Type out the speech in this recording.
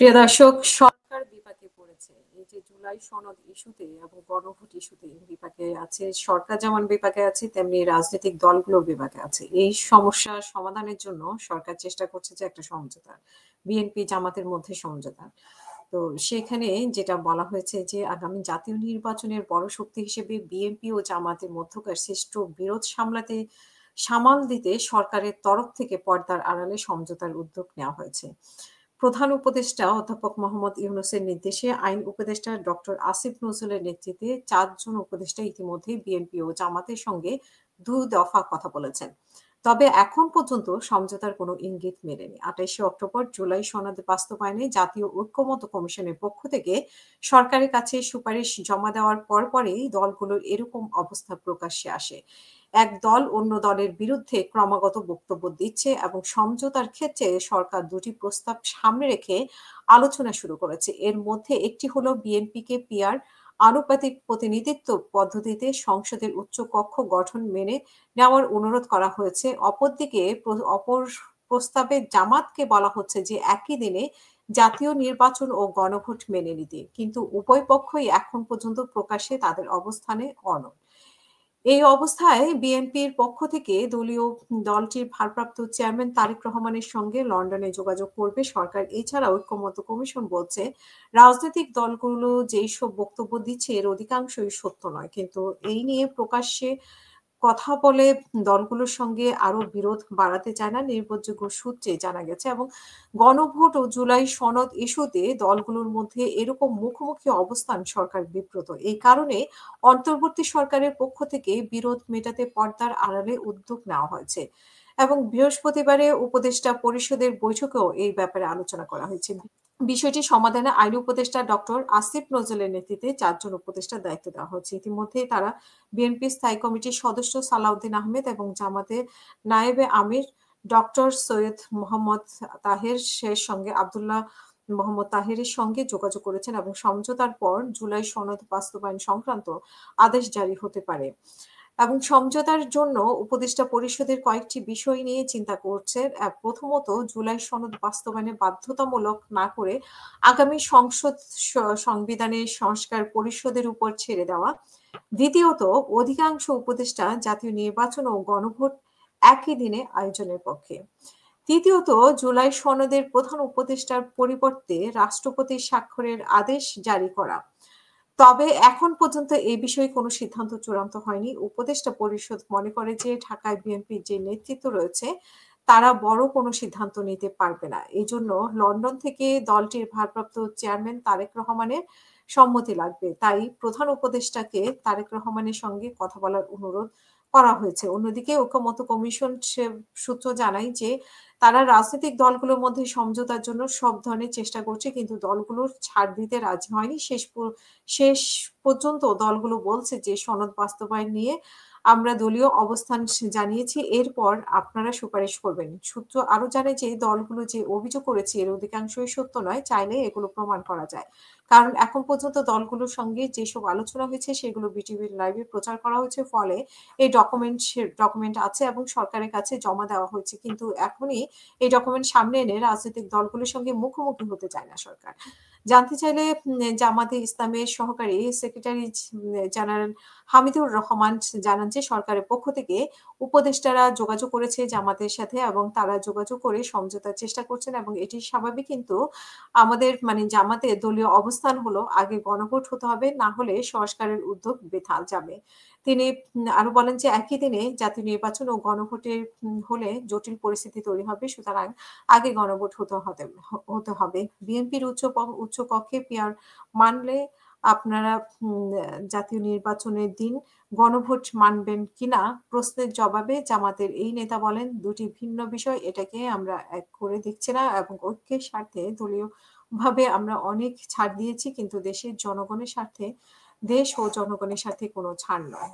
প্রিয় দর্শক, সরকার বিপাকে পড়েছে। এই যে জুলাই সনদ ইস্যুতে এবং গণভোট ইস্যুতে বিপাকে আছে। সরকার যেমন বিপাকে আছে, তেমনি রাজনৈতিক দলগুলো বিপাকে আছে। এই সমস্যার সমাধানের জন্য সরকার চেষ্টা করছে যে একটা সমঝোতা, বিএনপি জামাতের মধ্যে সমঝোতা। তো সেখানে যেটা বলা হয়েছে যে আগামী জাতীয় নির্বাচনের বড় শক্তি হিসেবে বিএনপি ও জামাতের মধ্যকার সৃষ্ট বিরোধ সামাল দিতে সরকারের তরফ থেকে পর্দার আড়ালে সমঝোতার উদ্যোগ নেওয়া হয়েছে। প্রধান উপদেষ্টা অধ্যাপক মোহাম্মদ ইউনূসের নির্দেশে আইন উপদেষ্টা ডক্টর আসিফ নজরুলের নেতৃত্বে ৪ জন উপদেষ্টা ইতিমধ্যেই বিএনপি ও জামাতের সঙ্গে ২ দফা কথা বলেছেন। তবে এখন পর্যন্ত সমঝোতার কোনো ইঙ্গিত মেলেনি। ২৮শে অক্টোবর জুলাই সনদ বাস্তবায়নে জাতীয় ঐকমত্য কমিশনের পক্ষ থেকে সরকারের কাছে সুপারিশ জমা দেওয়ার পরপরই দলগুলোর এরকম অবস্থা প্রকাশ্যে আসে। এক দল অন্য দলের বিরুদ্ধে ক্রমাগত বক্তব্য দিচ্ছে এবং সমঝোতার ক্ষেত্রে সরকার ২টি প্রস্তাব সামনে রেখে আলোচনা শুরু করেছে। এর মধ্যে একটি হলো বিএনপিকে পিআর আনুপাতিক প্রতিনিধিত্ব পদ্ধতিতে সংসদের উচ্চ কক্ষ গঠন মেনে নেওয়ার অনুরোধ করা হয়েছে। অপরদিকে অপর প্রস্তাবে জামাতকে বলা হচ্ছে যে একই দিনে জাতীয় নির্বাচন ও গণভোট মেনে নিতে। কিন্তু উভয় পক্ষই এখন পর্যন্ত প্রকাশ্যে তাদের অবস্থানে অনড়। এই অবস্থায় বিএনপির পক্ষ থেকে দলটির ভারপ্রাপ্ত চেয়ারম্যান তারেক রহমানের সঙ্গে লন্ডনে যোগাযোগ করবে সরকার। এছাড়া ঐকমত্য কমিশন বলছে, রাজনৈতিক দলগুলো যেইসব বক্তব্য দিচ্ছে এর অধিকাংশই সত্য নয়। কিন্তু এই নিয়ে প্রকাশ্যে কথা বলে দলগুলোর সঙ্গে আরো বিরোধ বাড়াতে চায় না, নির্ভরযোগ্য সূত্রে জানা গেছে। এবং গণভোট ও জুলাই সনদ ইস্যুতে দলগুলোর মধ্যে এরকম মুখোমুখি অবস্থান সরকার বিব্রত। এই কারণে অন্তর্বর্তী সরকারের পক্ষ থেকে বিরোধ মেটাতে পর্দার আড়ালে উদ্যোগ নেওয়া হয়েছে এবং বৃহস্পতিবারে উপদেষ্টা পরিষদের বৈঠকেও এই ব্যাপারে আলোচনা করা হয়েছে। বিষয়টি সমাধানে আইন উপদেষ্টা ডক্টর আসিফ নজরুলের নেতৃত্বে ৪ জন উপদেষ্টার দায়িত্ব দেওয়া হচ্ছে। ইতিমধ্যেই তারা বিএনপি স্থায়ী কমিটির সদস্য সালাউদ্দিন আহমেদ এবং জামাতের নায়েবে আমির ডক্টর সৈয়দ মোহাম্মদ তাহের সঙ্গে আব্দুল্লাহ মোহাম্মদ তাহেরের সঙ্গে যোগাযোগ করেছেন এবং সমঝোতার পর জুলাই সনদ বাস্তবায়ন সংক্রান্ত আদেশ জারি হতে পারে। এবং সমঝোতার জন্য উপদেষ্টা পরিষদের কয়েকটি বিষয় নিয়ে চিন্তা করছে। প্রথমত, জুলাই সনদ বাস্তবায়নে বাধ্যতামূলক না করে আগামী সংবিধানের সংস্কার পরিষদের উপর ছেড়ে দেওয়া। দ্বিতীয়ত, অধিকাংশ উপদেষ্টা জাতীয় নির্বাচন ও গণভোট একই দিনে আয়োজনের পক্ষে। তৃতীয়ত, জুলাই সনদের প্রধান উপদেষ্টার পরিবর্তে রাষ্ট্রপতির স্বাক্ষরের আদেশ জারি করা। তবে এখন পর্যন্ত এই বিষয়ে কোনো সিদ্ধান্ত চূড়ান্ত হয়নি। উপদেষ্টা পরিষদ মনে করে যে ঢাকায় বিএনপির যে নেতৃত্ব রয়েছে তারা বড় কোনো সিদ্ধান্ত নিতে পারবে না। এজন্য লন্ডন থেকে দলটির ভারপ্রাপ্ত চেয়ারম্যান তারেক রহমানের সম্মতি লাগবে। তাই প্রধান উপদেষ্টাকে তারেক রহমানের সঙ্গে কথা বলার অনুরোধ করা হয়েছে। অন্যদিকে ঐকমত্য কমিশন সূত্র জানায় যে তারা রাজনৈতিক দলগুলোর মধ্যে সমঝোতার জন্য সব ধরনের চেষ্টা করছে, কিন্তু দলগুলোর ছাড় দিতে রাজি হয়নি। শেষ পর্যন্ত দলগুলো বলছে যে সনদ বাস্তবায়ন নিয়ে আমরা দলীয় অবস্থান জানিয়েছি, এরপর আপনারা সুপারিশ করবেন। সূত্র আরো জানায় যে দলগুলো যে অভিযোগ করেছে এর অধিকাংশই সত্য নয়, চাইলে এগুলো প্রমাণ করা যায়। কারণ এখন পর্যন্ত দলগুলোর সঙ্গে যেসব আলোচনা হয়েছে সেগুলো বিটিভির লাইভে প্রচার করা হয়েছে, ফলে এই ডকুমেন্ট আছে এবং সরকারের কাছে জমা দেওয়া হয়েছে। কিন্তু এখনই এই ডকুমেন্ট সামনে এনে রাজনৈতিক দলগুলোর সঙ্গে মুখোমুখি হতে চায় না সরকার। জানতে চাইলে জামাতে ইসলামের সহকারী সেক্রেটারি জেনারেল হামিদুর রহমান জানান যে সরকারের পক্ষ থেকে উপদেষ্টারা যোগাযোগ করেছে জামাতের সাথে এবং তারা যোগাযোগ করে সমঝোতার চেষ্টা করছেন এবং এটি স্বাভাবিক। কিন্তু আমাদের জামাতের দলীয় অবস্থান হলো আগে গণভোট হতে হবে, না হলে সংস্কারের উদ্যোগ বৃথা যাবে। তিনি আরো বলেন যে একই দিনে জাতীয় নির্বাচন ও গণভোটের হলে জটিল পরিস্থিতি তৈরি হবে, সুতরাং আগে গণভোট হতে হবে। বিএনপির উচ্চ কক্ষে পিআর মানলে আপনারা জাতীয় নির্বাচনের দিন গণভোট মানবেন কিনা প্রশ্নের জবাবে জামাতের এই নেতা বলেন, দুটি ভিন্ন বিষয়, এটাকে আমরা এক করে দেখছি না এবং ঐক্যের স্বার্থে দলীয়ভাবে আমরা অনেক ছাড় দিয়েছি, কিন্তু দেশ ও জনগণের স্বার্থে কোনো ছাড় নয়।